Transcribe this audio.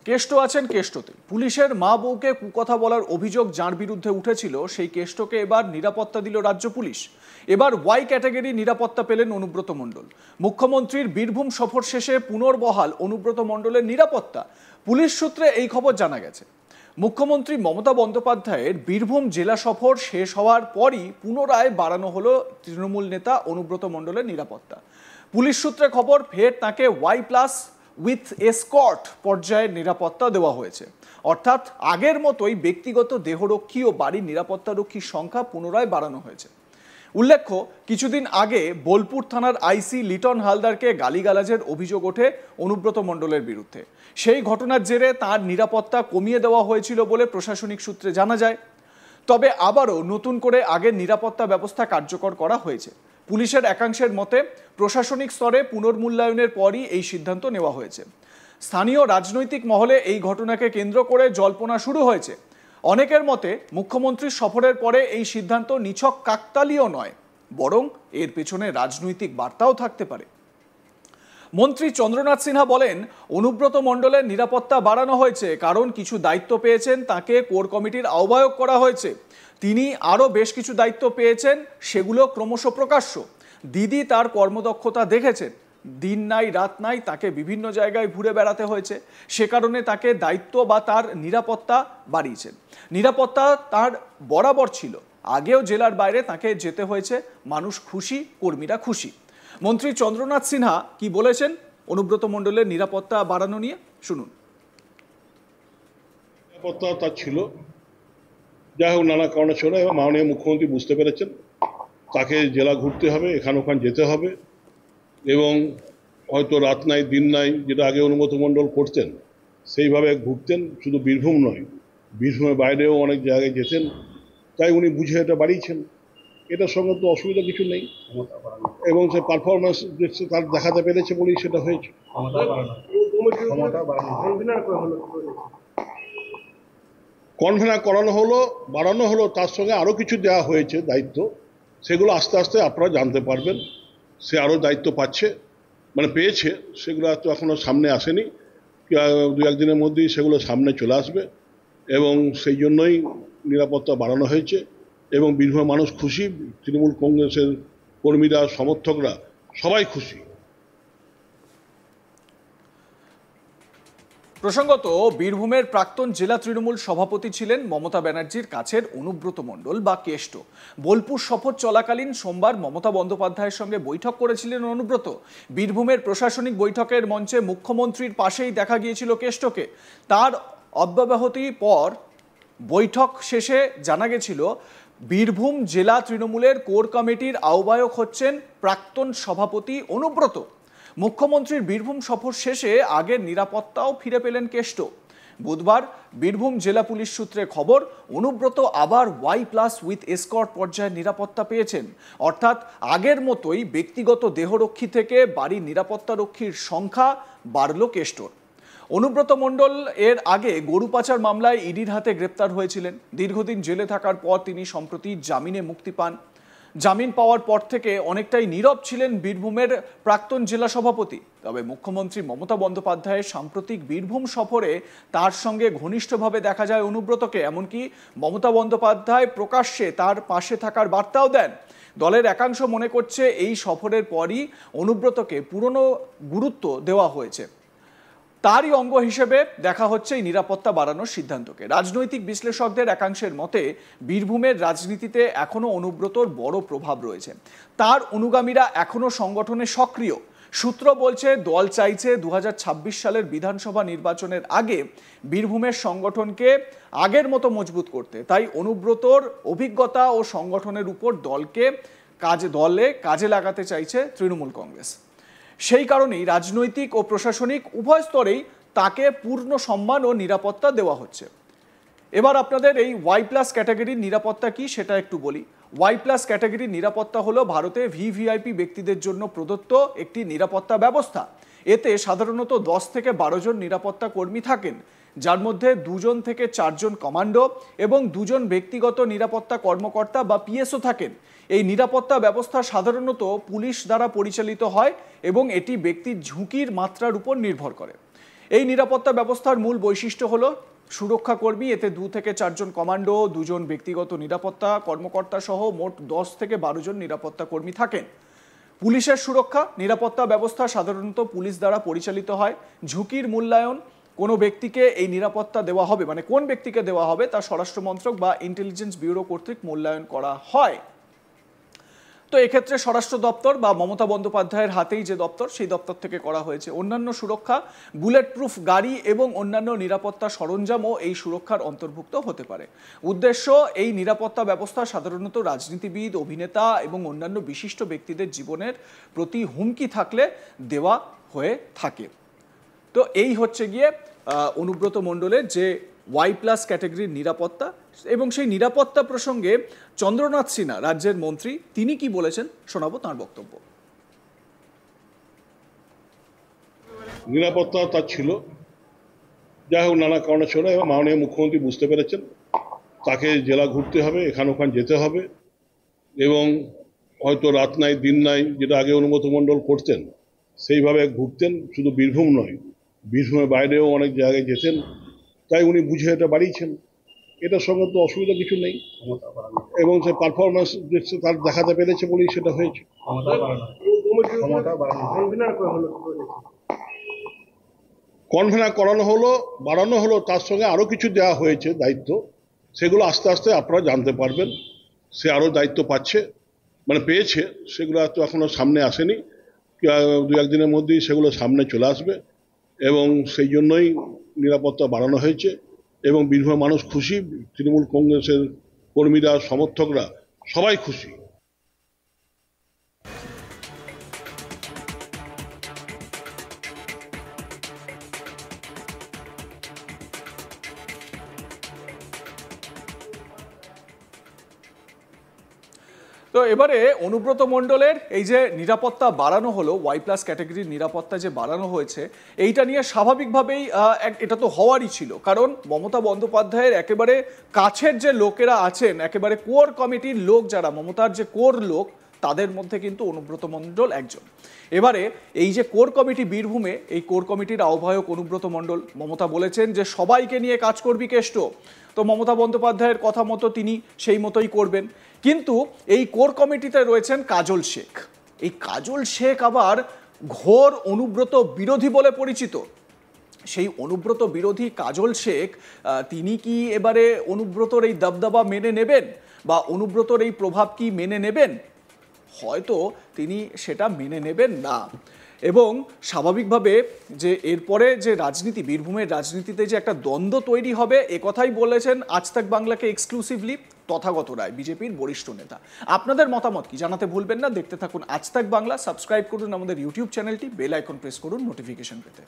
কেষ্ট আছেন কেষ্টতে। পুলিশের মা বউকে কুকথা বলার অভিযোগ যার বিরুদ্ধে উঠেছিল সেই কেষ্টকে এবার নিরাপত্তা দিল রাজ্য পুলিশ। এবার ওয়াই ক্যাটাগরি নিরাপত্তা পেলেন অনুব্রত মণ্ডল। মুখ্যমন্ত্রীর বীরভূম সফর শেষে পুনর্বহাল অনুব্রত মণ্ডলের নিরাপত্তা। পুলিশ সূত্রে এই খবর জানা গেছে। মুখ্যমন্ত্রী মমতা বন্দ্যোপাধ্যায়ের বীরভূম জেলা সফর শেষ হওয়ার পরই পুনরায় বাড়ানো হলো তৃণমূল নেতা অনুব্রত মণ্ডলের নিরাপত্তা। পুলিশ সূত্রে খবর, ফের তাকে ওয়াই প্লাস উইথ এসকর্ট পর্যায়ের নিরাপত্তা দেওয়া হয়েছে। অর্থাৎ আগের মতোই ব্যক্তিগত দেহরক্ষী ও বাড়ির নিরাপত্তারক্ষীর সংখ্যা পুনরায় বাড়ানো হয়েছে। উল্লেখ্য, কিছুদিন আগে বোলপুর থানার আইসি লিটন হালদারকে গালিগালাজের অভিযোগ ওঠে অনুব্রত মণ্ডলের বিরুদ্ধে। সেই ঘটনার জেরে তার নিরাপত্তা কমিয়ে দেওয়া হয়েছিল বলে প্রশাসনিক সূত্রে জানা যায়। তবে আবারও নতুন করে আগের নিরাপত্তা ব্যবস্থা কার্যকর করা হয়েছে। পুলিশের একাংশের মতে প্রশাসনিক স্তরে পুনর্মূল্যায়নের পরই এই সিদ্ধান্ত নেওয়া হয়েছে। স্থানীয় রাজনৈতিক মহলে এই ঘটনাকে কেন্দ্র করে জল্পনা শুরু হয়েছে। অনেকের মতে মুখ্যমন্ত্রীর সফরের পরে এই সিদ্ধান্ত নিছক কাকতালীয় নয়, বরং এর পেছনে রাজনৈতিক বার্তাও থাকতে পারে। মন্ত্রী চন্দ্রনাথ সিনহা বলেন, অনুব্রত মণ্ডলের নিরাপত্তা বাড়ানো হয়েছে কারণ কিছু দায়িত্ব পেয়েছেন, তাকে কোর কমিটির আহ্বায়ক করা হয়েছে। তিনি আরও বেশ কিছু দায়িত্ব পেয়েছেন, সেগুলো ক্রমশ প্রকাশ্য। দিদি তার কর্মদক্ষতা দেখেছেন, দিন নাই রাত নাই তাকে বিভিন্ন জায়গায় ঘুরে বেড়াতে হয়েছে, সে কারণে তাকে দায়িত্ব বা তার নিরাপত্তা বাড়িয়েছেন। নিরাপত্তা তার বরাবর ছিল, আগেও জেলার বাইরে তাকে যেতে হয়েছে, মানুষ খুশি, কর্মীরা খুশি। মন্ত্রী চন্দ্রনাথ সিনহা কি বলেছেন অনুব্রত মণ্ডলের নিরাপত্তা বাড়ানো নিয়ে, শুনুন। নিরাপত্তা তার ছিল, যাই হোক নানা কারণে ছিল, এবং মাননীয় মুখ্যমন্ত্রী বুঝতে পেরেছেন তাকে জেলা ঘুরতে হবে, এখান ওখান যেতে হবে, এবং হয়তো রাত নাই দিন নাই যেটা আগে অনুব্রত মণ্ডল করতেন সেইভাবে ঘুরতেন। শুধু বীরভূম নয়, বীরভূমের বাইরেও অনেক জায়গায় যেতেন, তাই উনি বুঝে এটা বাড়িয়েছেন। এটার সঙ্গে তো অসুবিধা কিছু নেই, এবং সে পারফরমেন্স তার দেখাতে পেরেছে বলেই সেটা হয়েছে। কনভেনার করানো হলো, বাড়ানো হলো, তার সঙ্গে আরও কিছু দেওয়া হয়েছে দায়িত্ব, সেগুলো আস্তে আস্তে আপনারা জানতে পারবেন। সে আরও দায়িত্ব পাচ্ছে, মানে পেয়েছে, সেগুলো তো এখনও সামনে আসেনি, দু একদিনের মধ্যেই সেগুলো সামনে চলে আসবে, এবং সেই জন্যই নিরাপত্তা বাড়ানো হয়েছে। এবং বীরভূমের মানুষ খুশি, তৃণমূল কংগ্রেসের কর্মীরা, সমর্থকরা সবাই খুশি। প্রসঙ্গত, বীরভূমের প্রাক্তন জেলা তৃণমূল সভাপতি ছিলেন মমতা ব্যানার্জির কাছের অনুব্রত মণ্ডল বা কেষ্ট। বোলপুর সফর চলাকালীন সোমবার মমতা বন্দ্যোপাধ্যায়ের সঙ্গে বৈঠক করেছিলেন অনুব্রত। বীরভূমের প্রশাসনিক বৈঠকের মঞ্চে মুখ্যমন্ত্রীর পাশেই দেখা গিয়েছিল কেষ্টকে। তার অব্যাহতির পর বৈঠক শেষে জানা গেছিল বীরভূম জেলা তৃণমূলের কোর কমিটির আহ্বায়ক হচ্ছেন প্রাক্তন সভাপতি অনুব্রত। মুখ্যমন্ত্রীর বীরভূম সফর শেষে আগের নিরাপত্তাও ফিরে পেলেন কেষ্ট। বুধবার বীরভূম জেলা পুলিশ সূত্রে খবর, অনুব্রত আবার ওয়াই প্লাস উইথ এসকর্ট পর্যায়ের নিরাপত্তা পেয়েছেন। অর্থাৎ আগের মতোই ব্যক্তিগত দেহরক্ষী থেকে বাড়ির নিরাপত্তারক্ষীর সংখ্যা বাড়ল কেষ্টর। অনুব্রত মণ্ডল এর আগে গরু পাচার মামলায় ইডির হাতে গ্রেপ্তার হয়েছিলেন। দীর্ঘদিন জেলে থাকার পর তিনি সম্প্রতি জামিনে মুক্তি পান। জামিন পাওয়ার পর থেকে অনেকটাই নীরব ছিলেন বীরভূমের প্রাক্তন জেলা সভাপতি। তবে মুখ্যমন্ত্রী মমতা বন্দ্যোপাধ্যায়ের সাম্প্রতিক বীরভূম সফরে তার সঙ্গে ঘনিষ্ঠভাবে দেখা যায় অনুব্রতকে। এমনকি মমতা বন্দ্যোপাধ্যায় প্রকাশ্যে তার পাশে থাকার বার্তাও দেন। দলের একাংশ মনে করছে এই সফরের পরই অনুব্রতকে পুরনো গুরুত্ব দেওয়া হয়েছে, তারই অঙ্গ হিসেবে দেখা হচ্ছে এই নিরাপত্তা বাড়ানোর সিদ্ধান্তকে। রাজনৈতিক বিশ্লেষকদের একাংশের মতে বীরভূমের রাজনীতিতে এখনো অনুব্রতর বড় প্রভাব রয়েছে। তার অনুগামীরা এখনো সংগঠনে সক্রিয়। সূত্র বলছে দল চাইছে 2026 সালের বিধানসভা নির্বাচনের আগে বীরভূমের সংগঠনকে আগের মতো মজবুত করতে। তাই অনুব্রতর অভিজ্ঞতা ও সংগঠনের উপর দলে কাজে লাগাতে চাইছে তৃণমূল কংগ্রেস। সেই কারণেই রাজনৈতিক ও প্রশাসনিক উভয় স্তরেই তাকে পূর্ণ সম্মান ও নিরাপত্তা দেওয়া হচ্ছে। এবার আপনাদের এই ওয়াই প্লাস ক্যাটাগরির নিরাপত্তা কি সেটা একটু বলি। ওয়াই প্লাস ক্যাটাগরির নিরাপত্তা হলো ভারতে ভিভিআইপি ব্যক্তিদের জন্য প্রদত্ত একটি নিরাপত্তা ব্যবস্থা। এতে সাধারণত 10 থেকে 12 জন নিরাপত্তা কর্মী থাকেন, যার মধ্যে 2 জন থেকে 4 জন কমান্ডো এবং 2 জন ব্যক্তিগত নিরাপত্তা কর্মকর্তা বা পিএসও থাকেন। এই নিরাপত্তা ব্যবস্থা সাধারণত পুলিশ দ্বারা পরিচালিত হয় এবং এটি ব্যক্তির ঝুঁকির মাত্রার উপর নির্ভর করে। এই নিরাপত্তা ব্যবস্থার মূল বৈশিষ্ট্য হলো সুরক্ষা কর্মী, এতে 2 থেকে 4 জন কমান্ডো, 2 জন ব্যক্তিগত নিরাপত্তা কর্মকর্তা সহ মোট 10 থেকে 12 জন নিরাপত্তা কর্মী থাকেন। পুলিশের সুরক্ষা নিরাপত্তা ব্যবস্থা সাধারণত পুলিশ দ্বারা পরিচালিত হয়। ঝুঁকির মূল্যায়ন কোনো ব্যক্তিকে এই নিরাপত্তা দেওয়া হবে, মানে কোন ব্যক্তিকে দেওয়া হবে তা স্বরাষ্ট্র মন্ত্রক বা ইন্টেলিজেন্স ব্যুরো কর্তৃক মূল্যায়ন করা হয়। তো এক্ষেত্রে স্বরাষ্ট্র দপ্তর বা মমতা বন্দ্যোপাধ্যায়ের হাতেই যে দপ্তর, সেই দপ্তর থেকে করা হয়েছে। অন্যান্য সুরক্ষা, বুলেট প্রুফ গাড়ি এবং অন্যান্য নিরাপত্তা সরঞ্জামও এই সুরক্ষার অন্তর্ভুক্ত হতে পারে। উদ্দেশ্য, এই নিরাপত্তা ব্যবস্থা সাধারণত রাজনীতিবিদ, অভিনেতা এবং অন্যান্য বিশিষ্ট ব্যক্তিদের জীবনের প্রতি হুমকি থাকলে দেওয়া হয়ে থাকে। তো এই হচ্ছে গিয়ে অনুব্রত মণ্ডলের যে Y+ ক্যাটাগরির নিরাপত্তা, এবং সেই নিরাপত্তা প্রসঙ্গে চন্দ্রনাথ সিনহা রাজ্যের মন্ত্রী, তিনি কি বলেছেন শোনাবো তার বক্তব্য। নিরাপত্তা তার ছিল, যাই হোক নানা কারণে ছিল, এবং মাননীয় মুখ্যমন্ত্রী বুঝতে পেরেছেন তাকে জেলা ঘুরতে হবে, এখান ওখান যেতে হবে, এবং হয়তো রাত নাই দিন নাই, যেটা আগে অনুব্রত মণ্ডল করতেন সেইভাবে ঘুরতেন। শুধু বীরভূম নয়, বীরভূমের বাইরেও অনেক জায়গায় যেতেন, তাই উনি বুঝে এটা বাড়িয়েছেন। এটার সঙ্গে তো অসুবিধা কিছু নেই, এবং সে পারফরমেন্স তার দেখাতে পেরেছে বলেই সেটা হয়েছে। কনভেনার করানো হলো, বাড়ানো হলো, তার সঙ্গে আরো কিছু দেওয়া হয়েছে দায়িত্ব, সেগুলো আস্তে আস্তে আপনারা জানতে পারবেন। সে আরো দায়িত্ব পাচ্ছে, মানে পেয়েছে, সেগুলো তো এখনো সামনে আসেনি, 2-1 দিনের মধ্যেই সেগুলো সামনে চলে আসবে, এবং সেই জন্যই নিরাপত্তা বাড়ানো হয়েছে। এবং বীরভূমের মানুষ খুশি, তৃণমূল কংগ্রেসের কর্মীরা, সমর্থকরা সবাই খুশি। তো এবারে অনুব্রত মণ্ডলের এই যে নিরাপত্তা বাড়ানো হলো, Y+ ক্যাটাগরির নিরাপত্তা যে বাড়ানো হয়েছে, এইটা নিয়ে স্বাভাবিকভাবেই এটা তো হওয়ারই ছিল, কারণ মমতা বন্দ্যোপাধ্যায়ের একেবারে কাছের যে লোকেরা আছেন, একেবারে কোর কমিটির লোক যারা, মমতার যে কোর লোক, তাদের মধ্যে কিন্তু অনুব্রত মণ্ডল একজন। এবারে এই যে কোর কমিটি বীরভূমে, এই কোর কমিটির আহ্বায়ক অনুব্রত মণ্ডল, মমতা বলেছেন যে সবাইকে নিয়ে কাজ করবি কেষ্ট, তো মমতা বন্দ্যোপাধ্যায়ের কথা মতো তিনি সেই মতোই করবেন। কিন্তু এই কোর কমিটিতে রয়েছেন কাজল শেখ। এই কাজল শেখ আবার ঘোর অনুব্রত বিরোধী বলে পরিচিত। সেই অনুব্রত বিরোধী কাজল শেখ, তিনি কি এবারে অনুব্রতর এই দবদবা মেনে নেবেন, বা অনুব্রতর এই প্রভাব কি মেনে নেবেন? হয়তো তিনি সেটা মেনে নেবেন না। এবং স্বাভাবিকভাবে যে এরপরে যে রাজনীতি, বীরভূমের রাজনীতিতে যে একটা দ্বন্দ্ব তৈরি হবে, একথাই বলেছেন আজ তাক বাংলাকে এক্সক্লুসিভলি তথাগত রায়, বিজেপির বরিষ্ঠ নেতা। আপনাদের মতামত কি জানাতে ভুলবেন না। দেখতে থাকুন আজ তাক বাংলা, সাবস্ক্রাইব করুন আমাদের ইউটিউব চ্যানেলটি, বেল আইকন প্রেস করুন নোটিফিকেশন পেতে।